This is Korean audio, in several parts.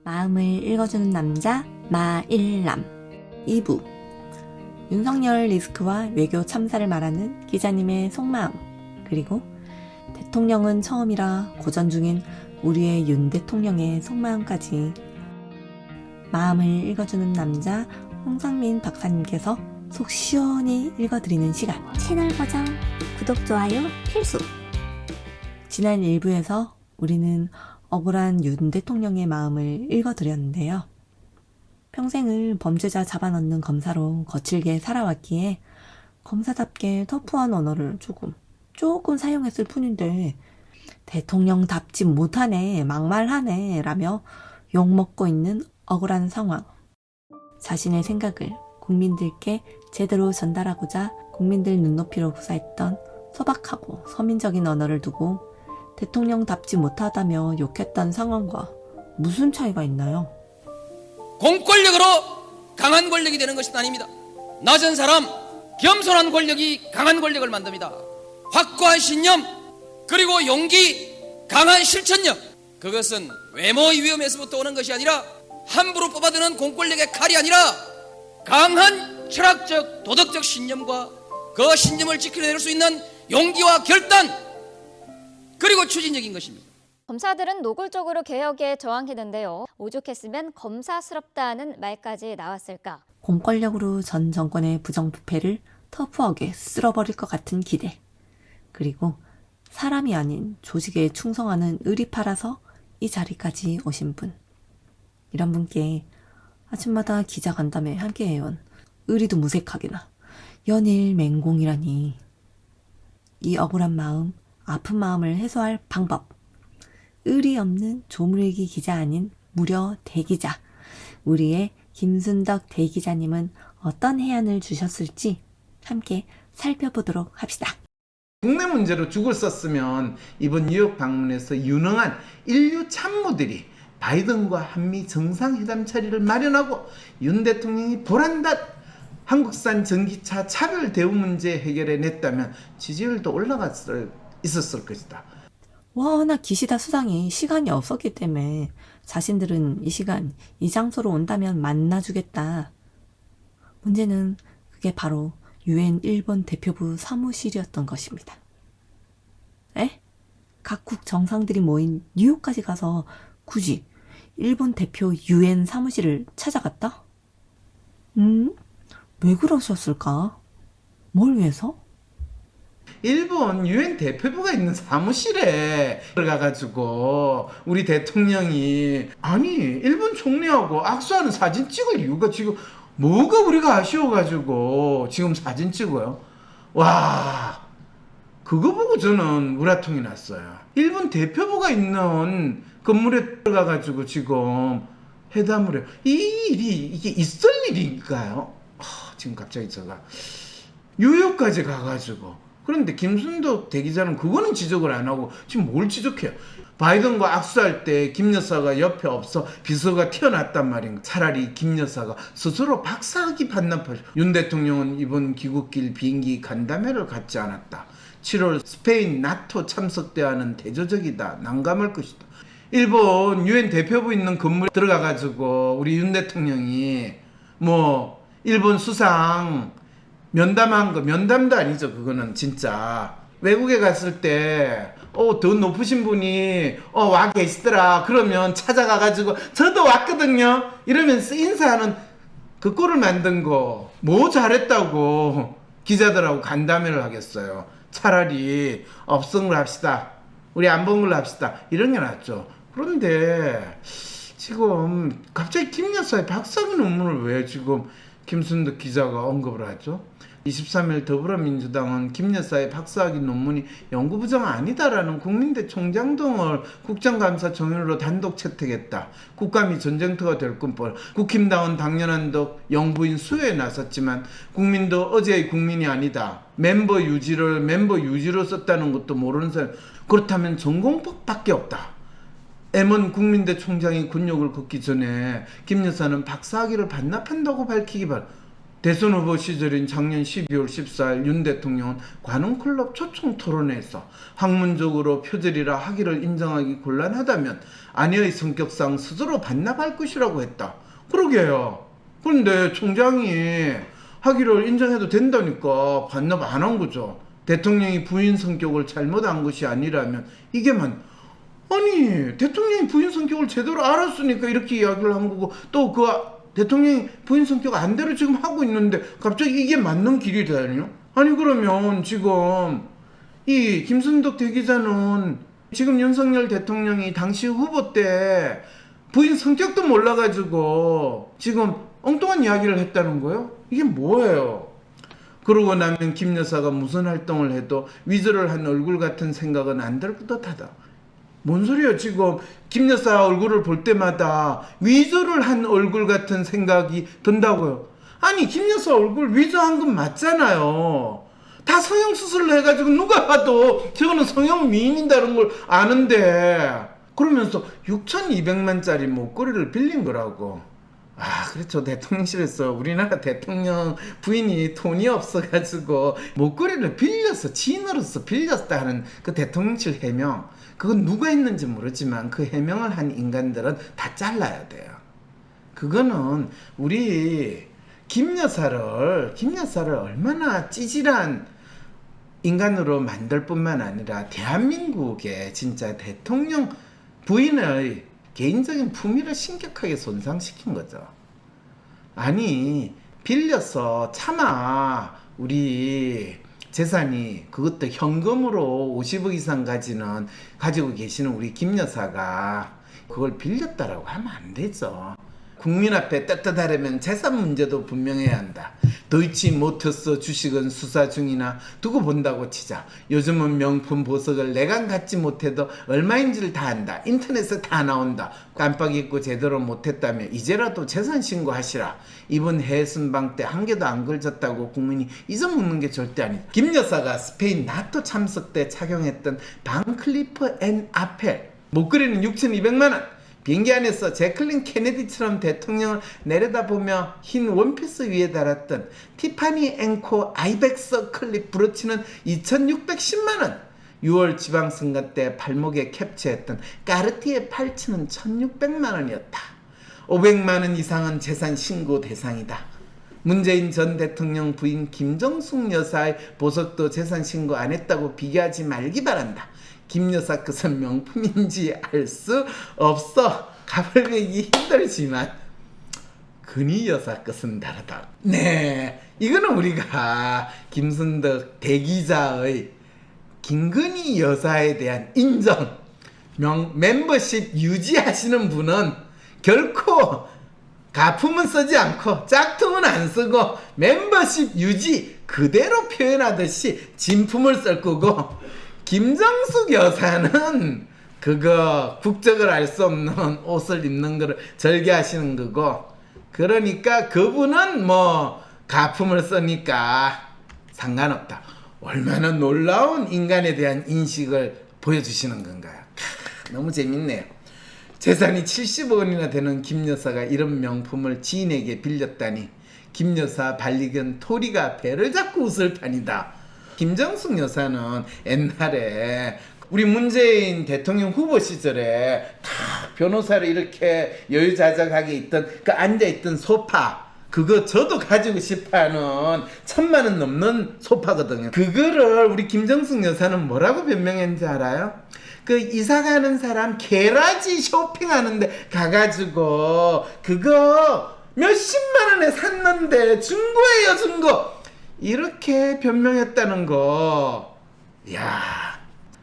마음을 읽어주는 남자 마일남 2부. 윤석열 리스크와 외교 참사를 말하는 기자님의 속마음, 그리고 대통령은 처음이라 고전 중인 우리의 윤 대통령의 속마음까지 마음을 읽어주는 남자 홍상민 박사님께서 속 시원히 읽어드리는 시간. 채널 고정, 구독, 좋아요 필수. 지난 1부에서 우리는 억울한 윤 대통령의 마음을 읽어드렸는데요. 평생을 범죄자 잡아넣는 검사로 거칠게 살아왔기에 검사답게 터프한 언어를 조금 사용했을 뿐인데 대통령답지 못하네, 막말하네 라며 욕먹고 있는 억울한 상황. 자신의 생각을 국민들께 제대로 전달하고자 국민들 눈높이로 구사했던 소박하고 서민적인 언어를 두고 대통령답지 못하다며 욕했던 상황과 무슨 차이가 있나요? 공권력으로 강한 권력이 되는 것은 아닙니다. 낮은 사람, 겸손한 권력이 강한 권력을 만듭니다. 확고한 신념, 그리고 용기, 강한 실천력, 그것은 외모의 위험에서부터 오는 것이 아니라 함부로 뽑아드는 공권력의 칼이 아니라 강한 철학적, 도덕적 신념과 그 신념을 지켜낼 수 있는 용기와 결단, 그리고 추진력인 것입니다. 검사들은 노골적으로 개혁에 저항했는데요. 오죽했으면 검사스럽다는 말까지 나왔을까. 공권력으로 전 정권의 부정부패를 터프하게 쓸어버릴 것 같은 기대, 그리고 사람이 아닌 조직에 충성하는 의리 팔아서 이 자리까지 오신 분, 이런 분께 아침마다 기자간담회 함께해온 의리도 무색하게나 연일 맹공이라니. 이 억울한 마음, 아픈 마음을 해소할 방법, 의리 없는 조물일기 기자 아닌 무려 대기자, 우리의 김순덕 대기자님은 어떤 해안을 주셨을지 함께 살펴보도록 합시다. 국내 문제로 죽을 썼으면 이번 뉴욕 방문에서 유능한 인류 참모들이 바이든과 한미 정상회담 자리를 마련하고 윤 대통령이 보란듯 한국산 전기차 차별 대우 문제 해결해 냈다면 지지율도 있었을 것이다. 워낙 기시다 수상이 시간이 없었기 때문에 자신들은 이 시간, 이 장소로 온다면 만나주겠다. 문제는 그게 바로 UN 일본 대표부 사무실이었던 것입니다. 각국 정상들이 모인 뉴욕까지 가서 굳이 일본 대표 UN 사무실을 찾아갔다? 왜 그러셨을까? 뭘 위해서? 일본 UN 대표부가 있는 사무실에 들어가가지고 우리 대통령이 아니 일본 총리하고 악수하는 사진 찍을 이유가 지금 뭐가 우리가 아쉬워가지고 지금 사진 찍어요? 와, 그거 보고 저는 우라통이 났어요. 일본 대표부가 있는 건물에 들어가가지고 지금 회담을 해요. 이 일이 이게 있을 일인가요? 지금 갑자기 제가 뉴욕까지 가가지고, 그런데 김순덕 대기자는 그거는 지적을 안 하고 지금 뭘 지적해요? 바이든과 악수할 때 김 여사가 옆에 없어 비서가 튀어났단 말인가. 차라리 김 여사가 스스로 박사학위 반납하죠. 윤 대통령은 이번 귀국길 비행기 간담회를 갖지 않았다. 7월 스페인 나토 참석 대화는 대조적이다. 난감할 것이다. 일본 UN 대표부 있는 건물에 들어가가지고 우리 윤 대통령이 뭐 일본 수상 면담한 거, 면담도 아니죠. 그거는 진짜 외국에 갔을 때 더 높으신 분이 와 계시더라 그러면 찾아가가지고 저도 왔거든요 이러면서 인사하는 그 꼴을 만든 거 뭐 잘했다고 기자들하고 간담회를 하겠어요. 차라리 업성을 합시다, 우리 안 본 걸로 합시다, 이런 게 낫죠. 그런데 지금 갑자기 김 여사의 박사학위 논문을 왜 지금 김순덕 기자가 언급을 하죠? 23일 더불어민주당은 김 여사의 박사학위 논문이 연구부정 아니다라는 국민대 총장 등을 국정감사 정인으로 단독 채택했다. 국감이 전쟁터가 될 뿐 국힘당은 당연한 덕 영부인 수여에 나섰지만 국민도 어제의 국민이 아니다. 멤버 유지로 썼다는 것도 모르는 사람. 그렇다면 전공법밖에 없다. M1 국민대 총장이 곤욕을 걷기 전에 김 여사는 박사학위를 반납한다고 밝히기 바랍니다. 대선 후보 시절인 작년 12월 14일 윤 대통령은 관훈클럽 초청 토론회에서 학문적으로 표절이라 학위를 인정하기 곤란하다면 아내의 성격상 스스로 반납할 것이라고 했다. 그러게요. 그런데 총장이 학위를 인정해도 된다니까 반납 안 한 거죠. 대통령이 부인 성격을 잘못한 것이 아니라면 이게만, 아니 대통령이 부인 성격을 제대로 알았으니까 이렇게 이야기를 한 거고, 또 그 대통령이 부인 성격 안대로 지금 하고 있는데 갑자기 이게 맞는 길이라뇨? 아니 그러면 지금 이 김순덕 대기자는 지금 윤석열 대통령이 당시 후보 때 부인 성격도 몰라가지고 지금 엉뚱한 이야기를 했다는 거예요? 이게 뭐예요? 그러고 나면 김 여사가 무슨 활동을 해도 위조를 한 얼굴 같은 생각은 안 들 듯하다. 뭔 소리야? 지금 김 여사 얼굴을 볼 때마다 위조를 한 얼굴 같은 생각이 든다고요. 아니 김 여사 얼굴 위조한 건 맞잖아요. 다 성형수술을 해가지고 누가 봐도 저거는 성형 미인이다는 걸 아는데, 그러면서 6,200만짜리 목걸이를 빌린 거라고. 아, 그렇죠. 대통령실에서 우리나라 대통령 부인이 돈이 없어가지고 목걸이를 빌려서 지인으로서 빌렸다 하는 그 대통령실 해명, 그건 누가 했는지 모르지만 그 해명을 한 인간들은 다 잘라야 돼요. 그거는 우리 김 여사를 얼마나 찌질한 인간으로 만들 뿐만 아니라 대한민국의 진짜 대통령 부인의 개인적인 품위를 심각하게 손상시킨 거죠. 아니 빌려서 차마 우리 재산이, 그것도 현금으로 50억 이상 가지고 계시는 우리 김 여사가 그걸 빌렸다라고 하면 안 되죠. 국민 앞에 떳떳하려면 재산 문제도 분명해야 한다. 도이치모터스 주식은 수사 중이나 두고 본다고 치자. 요즘은 명품 보석을 내가 갖지 못해도 얼마인지를 다 안다. 인터넷에 다 나온다. 깜빡 잊고 제대로 못했다면 이제라도 재산 신고하시라. 이번 해외 순방 때 한 개도 안 걸졌다고 국민이 잊어먹는 게 절대 아니다. 김 여사가 스페인 나토 참석 때 착용했던 반클리프 앤 아펠 목걸이는 6,200만 원. 비행기 안에서 제클린 케네디처럼 대통령을 내려다보며 흰 원피스 위에 달았던 티파니 앵코 아이백서 클립 브로치는 2,610만원. 6월 지방선거 때 발목에 캡처했던 까르티에 팔찌는 1,600만원이었다. 500만원 이상은 재산 신고 대상이다. 문재인 전 대통령 부인 김정숙 여사의 보석도 재산 신고 안 했다고 비교하지 말기 바란다. 김 여사 것은 명품인지 알 수 없어. 가발매기 힘들지만 근희 여사 것은 다르다. 네, 이거는 우리가 김순덕 대기자의 김근희 여사에 대한 인정, 멤버십 유지하시는 분은 결코 가품은 쓰지 않고 짝퉁은 안 쓰고 멤버십 유지 그대로 표현하듯이 진품을 쓸 거고, 김정숙 여사는 그거 국적을 알 수 없는 옷을 입는 거를 절개하시는 거고, 그러니까 그분은 뭐 가품을 쓰니까 상관없다. 얼마나 놀라운 인간에 대한 인식을 보여주시는 건가요? 너무 재밌네요. 재산이 70억 원이나 되는 김 여사가 이런 명품을 지인에게 빌렸다니 김 여사 반리견 토리가 배를 잡고 웃을 판이다. 김정숙 여사는 옛날에 우리 문재인 대통령 후보 시절에 다 변호사를 이렇게 여유자적하게 있던 그 앉아있던 소파, 그거 저도 가지고 싶어하는 1,000만 원 넘는 소파거든요. 그거를 우리 김정숙 여사는 뭐라고 변명했는지 알아요? 그 이사가는 사람 게라지 쇼핑하는데 가가지고 그거 몇십만 원에 샀는데 중고예요, 중고. 이렇게 변명했다는 거. 야,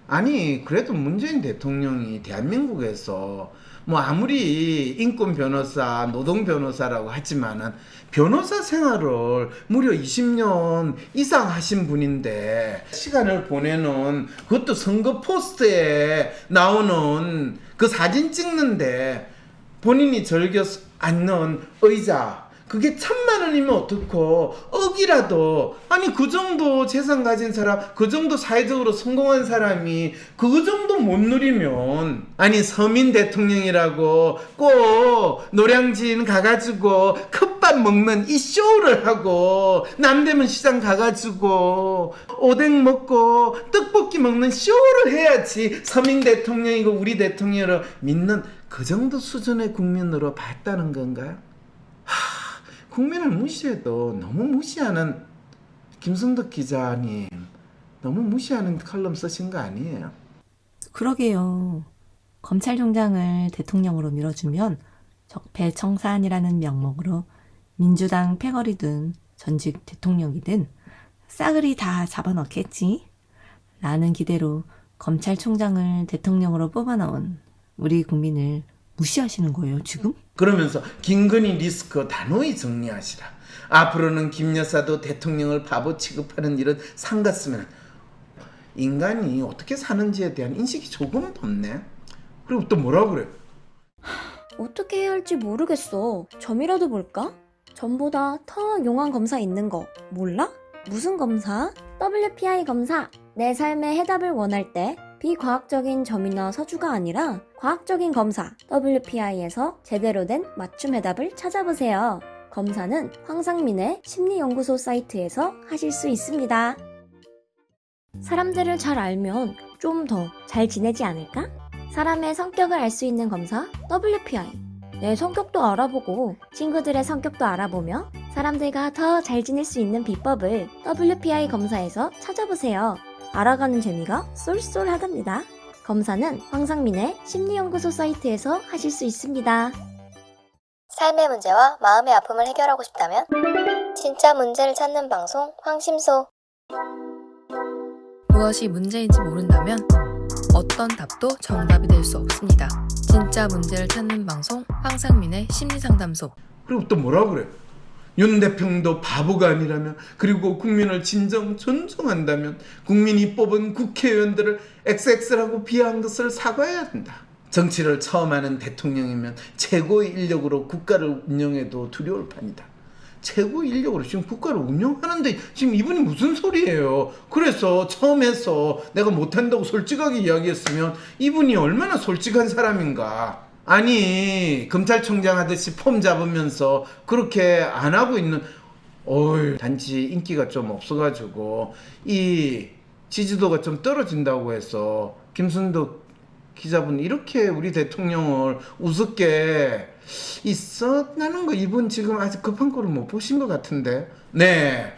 아니 그래도 문재인 대통령이 대한민국에서 뭐 아무리 인권 변호사, 노동 변호사라고 하지만은 변호사 생활을 무려 20년 이상 하신 분인데 시간을 보내는, 그것도 선거 포스트에 나오는 그 사진 찍는데 본인이 즐겨 앉는 의자, 그게 1,000만 원이면 어떻고 억이라도 아니 그 정도 재산 가진 사람 그 정도 사회적으로 성공한 사람이 그 정도 못 누리면 아니 서민 대통령이라고 꼭 노량진 가가지고 컵밥 먹는 이 쇼를 하고 남대문 시장 가가지고 오뎅 먹고 떡볶이 먹는 쇼를 해야지 서민 대통령이고 우리 대통령으로 믿는 그 정도 수준의 국민으로 봤다는 건가요? 국민을 무시해도 너무 무시하는 김순덕 기자님 너무 무시하는 칼럼 쓰신 거 아니에요? 그러게요. 검찰총장을 대통령으로 밀어주면 적폐청산이라는 명목으로 민주당 패거리든 전직 대통령이든 싸그리 다 잡아넣겠지? 라는 기대로 검찰총장을 대통령으로 뽑아놓은 우리 국민을 무시하시는 거예요, 지금? 그러면서 김건희 리스크 단호히 정리하시라. 앞으로는 김 여사도 대통령을 바보 취급하는 일은 삼갔으면 인간이 어떻게 사는지에 대한 인식이 조금도 없네. 그리고 또 뭐라 그래? 어떻게 해야 할지 모르겠어. 점이라도 볼까? 점보다 더 용한 검사 있는 거 몰라? 무슨 검사? WPI 검사. 내 삶의 해답을 원할 때 비과학적인 점이나 서주가 아니라 과학적인 검사 WPI에서 제대로 된 맞춤 해답을 찾아보세요. 검사는 황상민의 심리연구소 사이트에서 하실 수 있습니다. 사람들을 잘 알면 좀 더 잘 지내지 않을까? 사람의 성격을 알 수 있는 검사 WPI. 내 성격도 알아보고 친구들의 성격도 알아보며 사람들과 더 잘 지낼 수 있는 비법을 WPI 검사에서 찾아보세요. 알아가는 재미가 쏠쏠하답니다. 검사는 황상민의 심리연구소 사이트에서 하실 수 있습니다. 삶의 문제와 마음의 아픔을 해결하고 싶다면 진짜 문제를 찾는 방송 황심소. 무엇이 문제인지 모른다면 어떤 답도 정답이 될 수 없습니다. 진짜 문제를 찾는 방송 황상민의 심리상담소. 그리고 또 뭐라 그래? 윤 대통령도 바보가 아니라면 그리고 국민을 진정 존중한다면 국민이 뽑은 국회의원들을 XX라고 비하한 것을 사과해야 한다. 정치를 처음 하는 대통령이면 최고의 인력으로 국가를 운영해도 두려울 판이다. 최고의 인력으로 지금 국가를 운영하는데 지금 이분이 무슨 소리예요? 그래서 처음 해서 내가 못한다고 솔직하게 이야기했으면 이분이 얼마나 솔직한 사람인가. 아니 검찰총장 하듯이 폼 잡으면서 그렇게 안 하고 있는 단지 인기가 좀 없어가지고 이 지지도가 좀 떨어진다고 해서 김순덕 기자분 이렇게 우리 대통령을 우습게 있었다는 거 이분 지금 아직 급한 거를 못 보신 것 같은데. 네.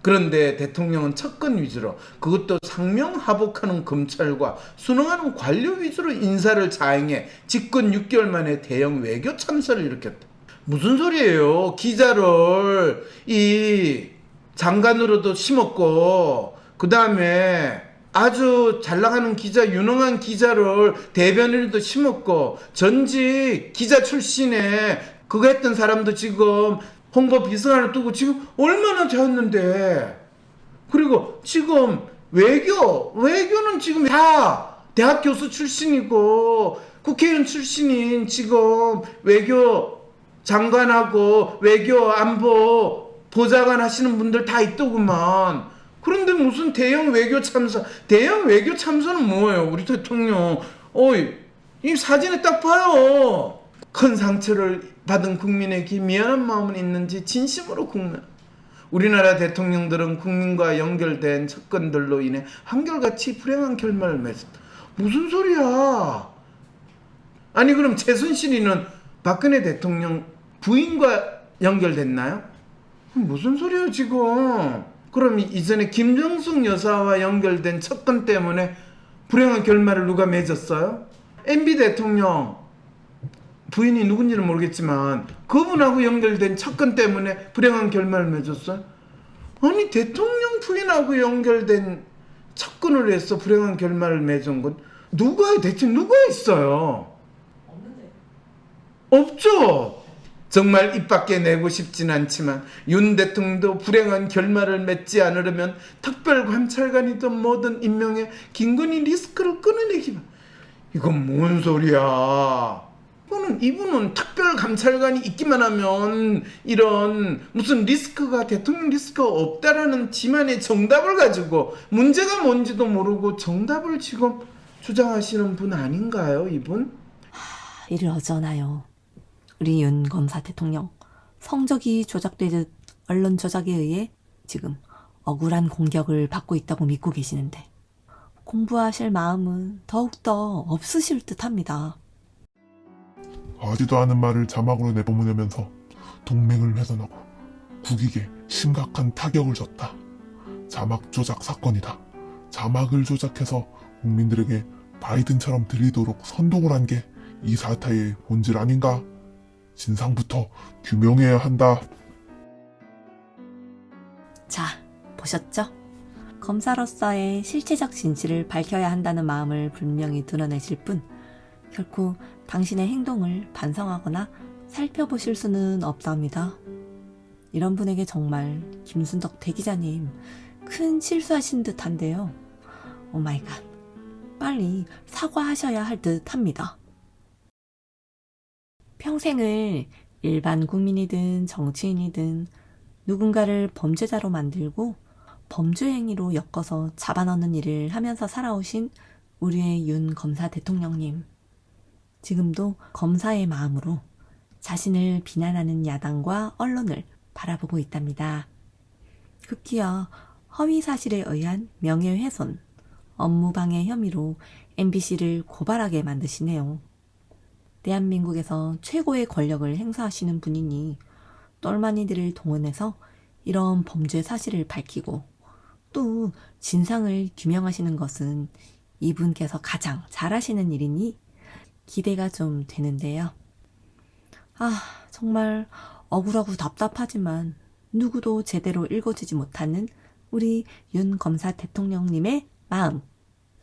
그런데 대통령은 척건 위주로 그것도 상명하복하는 검찰과 순응하는 관료 위주로 인사를 자행해 집권 6개월 만에 대형 외교 참사를 일으켰다. 무슨 소리예요? 기자를 이 장관으로도 심었고 그 다음에 아주 잘 나가는 기자 유능한 기자를 대변인으로도 심었고 전직 기자 출신에 그거 했던 사람도 지금 홍보 비서관을 두고 지금 얼마나 되었는데. 그리고 지금 외교는 지금 다 대학 교수 출신이고 국회의원 출신인 지금 외교 장관하고 외교 안보 보좌관 하시는 분들 다 있더구만. 그런데 무슨 대형 외교 참사. 대형 외교 참사는 뭐예요? 우리 대통령 이 사진에 딱 봐요. 큰 상처를 받은 국민에게 미안한 마음은 있는지 진심으로 우리나라 대통령들은 국민과 연결된 척건들로 인해 한결같이 불행한 결말을 맺었다. 무슨 소리야? 아니 그럼 최순실이는 박근혜 대통령 부인과 연결됐나요? 무슨 소리야 지금? 그럼 이전에 김정숙 여사와 연결된 척건 때문에 불행한 결말을 누가 맺었어요? MB 대통령 부인이 누군지는 모르겠지만 그분하고 연결된 척건 때문에 불행한 결말을 맺었어요? 아니 대통령 부인하고 연결된 척건을 해서 불행한 결말을 맺은 건 대체 누가 있어요? 없죠. 정말 입 밖에 내고 싶진 않지만 윤 대통령도 불행한 결말을 맺지 않으려면 특별관찰관이든 뭐든 임명해 김건희 리스크를 끊어내기만. 이건 뭔 소리야? 이분은 특별 감찰관이 있기만 하면 이런 무슨 리스크가 대통령 리스크가 없다라는 지만의 정답을 가지고 문제가 뭔지도 모르고 정답을 지금 주장하시는 분 아닌가요, 이분? 이러잖아요. 우리 윤 검사 대통령 성적이 조작되듯 언론 조작에 의해 지금 억울한 공격을 받고 있다고 믿고 계시는데 공부하실 마음은 더욱더 없으실 듯합니다. 하지도 않은 말을 자막으로 내보내면서 동맹을 훼손하고 국익에 심각한 타격을 줬다. 자막 조작 사건이다. 자막을 조작해서 국민들에게 바이든처럼 들리도록 선동을 한 게 이 사태의 본질 아닌가? 진상부터 규명해야 한다. 자, 보셨죠? 검사로서의 실체적 진실을 밝혀야 한다는 마음을 분명히 드러내실 뿐 결코 당신의 행동을 반성하거나 살펴보실 수는 없답니다. 이런 분에게 정말 김순덕 대기자님 큰 실수하신 듯한데요. 오마이갓, 빨리 사과하셔야 할 듯합니다. 평생을 일반 국민이든 정치인이든 누군가를 범죄자로 만들고 범죄 행위로 엮어서 잡아넣는 일을 하면서 살아오신 우리의 윤 검사 대통령님. 지금도 검사의 마음으로 자신을 비난하는 야당과 언론을 바라보고 있답니다. 급기야 허위 사실에 의한 명예훼손, 업무방해 혐의로 MBC를 고발하게 만드시네요. 대한민국에서 최고의 권력을 행사하시는 분이니 똘마니들을 동원해서 이런 범죄 사실을 밝히고 또 진상을 규명하시는 것은 이분께서 가장 잘하시는 일이니 기대가 좀 되는데요. 정말 억울하고 답답하지만 누구도 제대로 읽어주지 못하는 우리 윤 검사 대통령님의 마음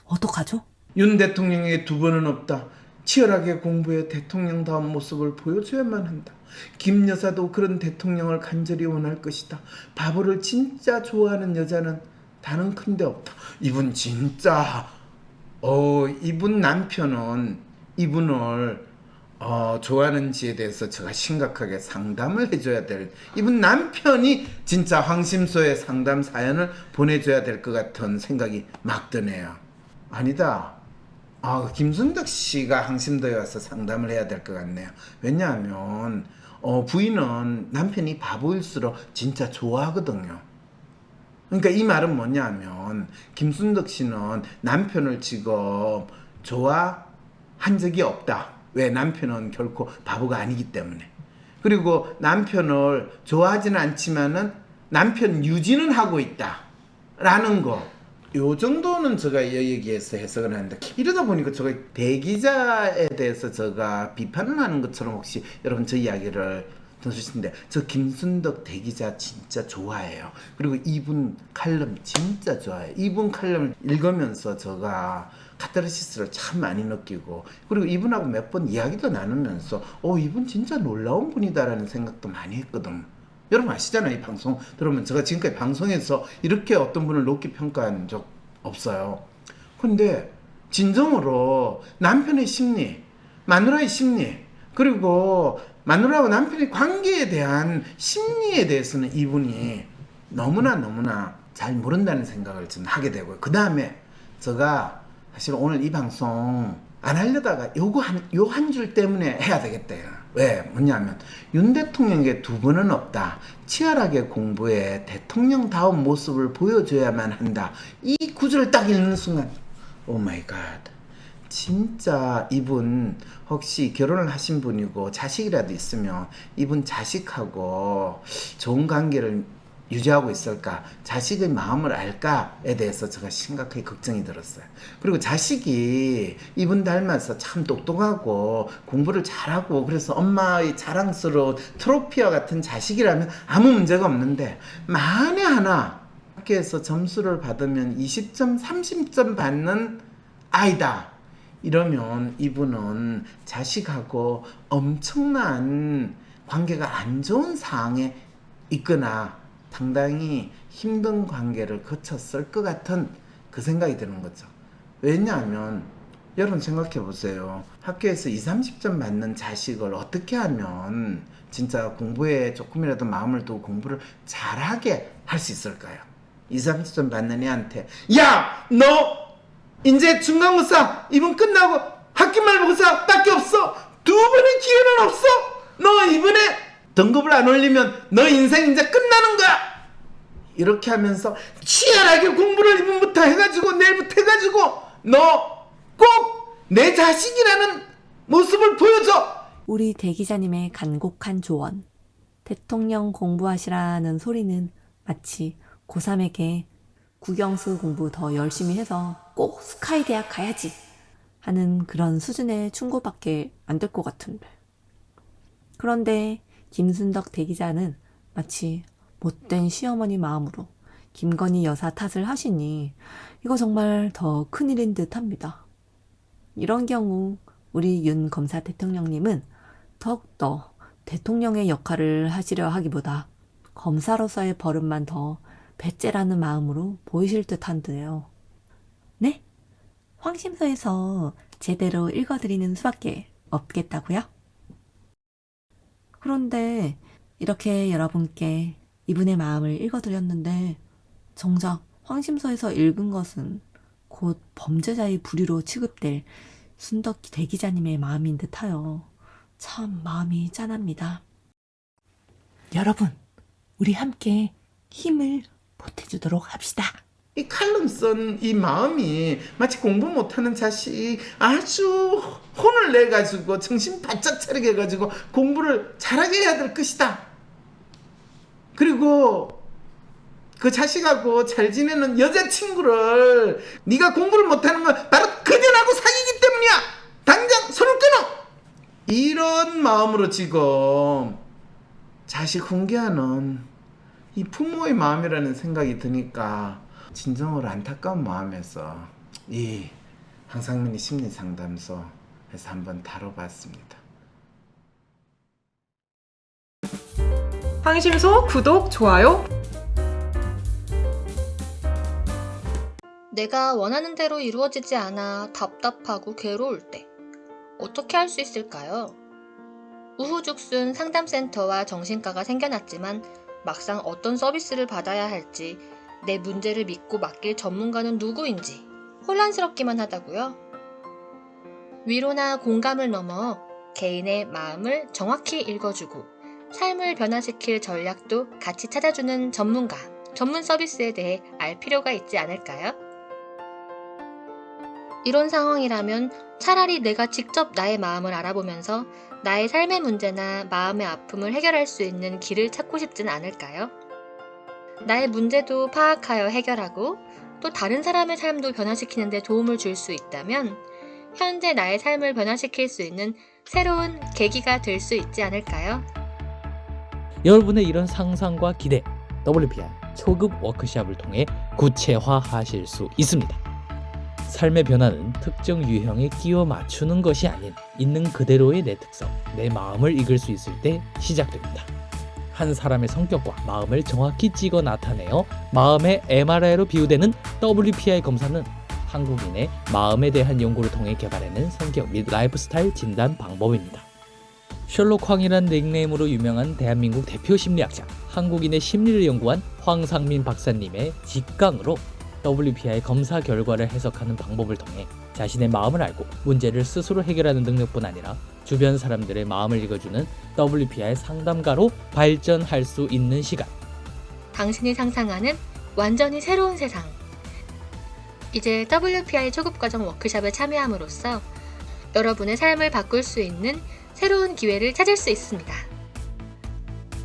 어떡하죠? 윤 대통령의 두 번은 없다. 치열하게 공부해 대통령다운 모습을 보여줘야만 한다. 김 여사도 그런 대통령을 간절히 원할 것이다. 바보를 진짜 좋아하는 여자는 다른 큰데 없다. 이분 진짜 이분 남편은 이분을 좋아하는지에 대해서 제가 심각하게 상담을 해줘야 될, 이분 남편이 진짜 황심소에 상담 사연을 보내줘야 될 것 같은 생각이 막 드네요. 아니다. 김순덕 씨가 항심도에 와서 상담을 해야 될 것 같네요. 왜냐하면 부인은 남편이 바보일수록 진짜 좋아하거든요. 그러니까 이 말은 뭐냐면 김순덕 씨는 남편을 지금 좋아한 적이 없다. 왜? 남편은 결코 바보가 아니기 때문에. 그리고 남편을 좋아하지는 않지만은 남편 유지는 하고 있다 라는 거, 요 정도는 제가 여기에서 해석을 하는데, 이러다 보니까 제가 대기자에 대해서 제가 비판을 하는 것처럼 혹시 여러분 저 이야기를 들으시는데, 저 김순덕 대기자 진짜 좋아해요. 그리고 이분 칼럼 진짜 좋아해요. 이분 칼럼을 읽으면서 제가 카타르시스를 참 많이 느끼고, 그리고 이분하고 몇 번 이야기도 나누면서 이분 진짜 놀라운 분이다라는 생각도 많이 했거든. 여러분 아시잖아요. 이 방송 들으면 제가 지금까지 방송에서 이렇게 어떤 분을 높게 평가한 적 없어요. 근데 진정으로 남편의 심리, 마누라의 심리, 그리고 마누라와 남편의 관계에 대한 심리에 대해서는 이분이 너무나 잘 모른다는 생각을 좀 하게 되고요. 그 다음에 제가 사실 오늘 이 방송 안 하려다가 요 한 줄 때문에 해야 되겠대요. 왜? 뭐냐면 윤 대통령에게 두 번은 없다. 치열하게 공부해 대통령다운 모습을 보여줘야만 한다. 이 구절을 딱 읽는 순간 오 마이 갓, 진짜 이분 혹시 결혼을 하신 분이고 자식이라도 있으면 이분 자식하고 좋은 관계를 유지하고 있을까, 자식의 마음을 알까에 대해서 제가 심각하게 걱정이 들었어요. 그리고 자식이 이분 닮아서 참 똑똑하고 공부를 잘하고 그래서 엄마의 자랑스러운 트로피와 같은 자식이라면 아무 문제가 없는데, 만에 하나 학교에서 점수를 받으면 20점, 30점 받는 아이다 이러면 이분은 자식하고 엄청난 관계가 안 좋은 상황에 있거나 상당히 힘든 관계를 거쳤을 것 같은 그 생각이 드는 거죠. 왜냐하면 여러분 생각해 보세요. 학교에서 20, 30점 맞는 자식을 어떻게 하면 진짜 공부에 조금이라도 마음을 두고 공부를 잘하게 할 수 있을까요? 20, 30점 받는 애한테 야! 너 이제 중간고사 이번 끝나고 학기말고사 밖에 없어! 2번의 기회는 없어! 너 이번에 등급을 안 올리면 너 인생 이제 끝나는 거야! 이렇게 하면서 치열하게 공부를 이번부터 해가지고 내일부터 해가지고 너 꼭 내 자식이라는 모습을 보여줘! 우리 대기자님의 간곡한 조언. 대통령 공부하시라는 소리는 마치 고3에게 국영수 공부 더 열심히 해서 꼭 스카이 대학 가야지 하는 그런 수준의 충고밖에 안 될 것 같은데. 그런데 김순덕 대기자는 마치 못된 시어머니 마음으로 김건희 여사 탓을 하시니 이거 정말 더 큰일인 듯 합니다. 이런 경우 우리 윤 검사 대통령님은 더욱더 대통령의 역할을 하시려 하기보다 검사로서의 버릇만 더 배째라는 마음으로 보이실 듯한데요. 네? 황심소에서 제대로 읽어드리는 수밖에 없겠다고요? 그런데 이렇게 여러분께 이분의 마음을 읽어드렸는데 정작 황심소에서 읽은 것은 곧 범죄자의 부류로 취급될 순덕 대기자님의 마음인 듯하여 참 마음이 짠합니다. 여러분, 우리 함께 힘을 보태주도록 합시다. 이 칼럼 쓴 이 마음이 마치 공부 못하는 자식 아주 혼을 내가지고 정신 바짝 차리게 해가지고 공부를 잘하게 해야 될 것이다. 그리고 그 자식하고 잘 지내는 여자친구를 네가 공부를 못하는 건 바로 그녀하고 사귀기 때문이야. 당장 손을 끊어. 이런 마음으로 지금 자식 훈계하는 이 부모의 마음이라는 생각이 드니까 진정으로 안타까운 마음에서 이 황상민이 심리상담소에서 한번 다뤄봤습니다. 황심소 구독, 좋아요. 내가 원하는 대로 이루어지지 않아 답답하고 괴로울 때 어떻게 할 수 있을까요? 우후죽순 상담센터와 정신과가 생겨났지만 막상 어떤 서비스를 받아야 할지, 내 문제를 믿고 맡길 전문가는 누구인지 혼란스럽기만 하다고요? 위로나 공감을 넘어 개인의 마음을 정확히 읽어주고 삶을 변화시킬 전략도 같이 찾아주는 전문가, 전문 서비스에 대해 알 필요가 있지 않을까요? 이런 상황이라면 차라리 내가 직접 나의 마음을 알아보면서 나의 삶의 문제나 마음의 아픔을 해결할 수 있는 길을 찾고 싶진 않을까요? 나의 문제도 파악하여 해결하고 또 다른 사람의 삶도 변화시키는 데 도움을 줄 수 있다면 현재 나의 삶을 변화시킬 수 있는 새로운 계기가 될 수 있지 않을까요? 여러분의 이런 상상과 기대, WPI 초급 워크숍을 통해 구체화하실 수 있습니다. 삶의 변화는 특정 유형에 끼워 맞추는 것이 아닌 있는 그대로의 내 특성, 내 마음을 읽을 수 있을 때 시작됩니다. 한 사람의 성격과 마음을 정확히 찍어 나타내어 마음의 MRI로 비유되는 WPI 검사는 한국인의 마음에 대한 연구를 통해 개발해낸 성격 및 라이프 스타일 진단 방법입니다. 셜록 황이란 닉네임으로 유명한 대한민국 대표 심리학자, 한국인의 심리를 연구한 황상민 박사님의 직강으로 WPI 검사 결과를 해석하는 방법을 통해 자신의 마음을 알고 문제를 스스로 해결하는 능력뿐 아니라 주변 사람들의 마음을 읽어주는 WPI 상담가로 발전할 수 있는 시간. 당신이 상상하는 완전히 새로운 세상. 이제 WPI 초급과정 워크숍에 참여함으로써 여러분의 삶을 바꿀 수 있는 새로운 기회를 찾을 수 있습니다.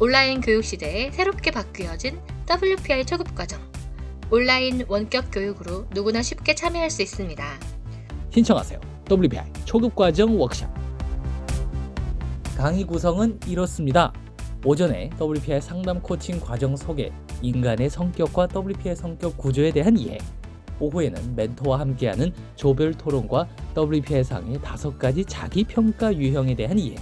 온라인 교육 시대에 새롭게 바뀌어진 WPI 초급과정. 온라인 원격 교육으로 누구나 쉽게 참여할 수 있습니다. 신청하세요. WPI 초급과정 워크숍. 강의 구성은 이렇습니다. 오전에 WPI 상담 코칭 과정 소개, 인간의 성격과 WPI 성격 구조에 대한 이해. 오후에는 멘토와 함께하는 조별 토론과 WPI 상의 5가지 자기평가 유형에 대한 이해.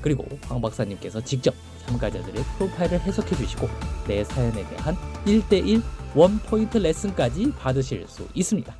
그리고 황 박사님께서 직접 참가자들의 프로파일을 해석해 주시고 내 사연에 대한 1:1 원포인트 레슨까지 받으실 수 있습니다.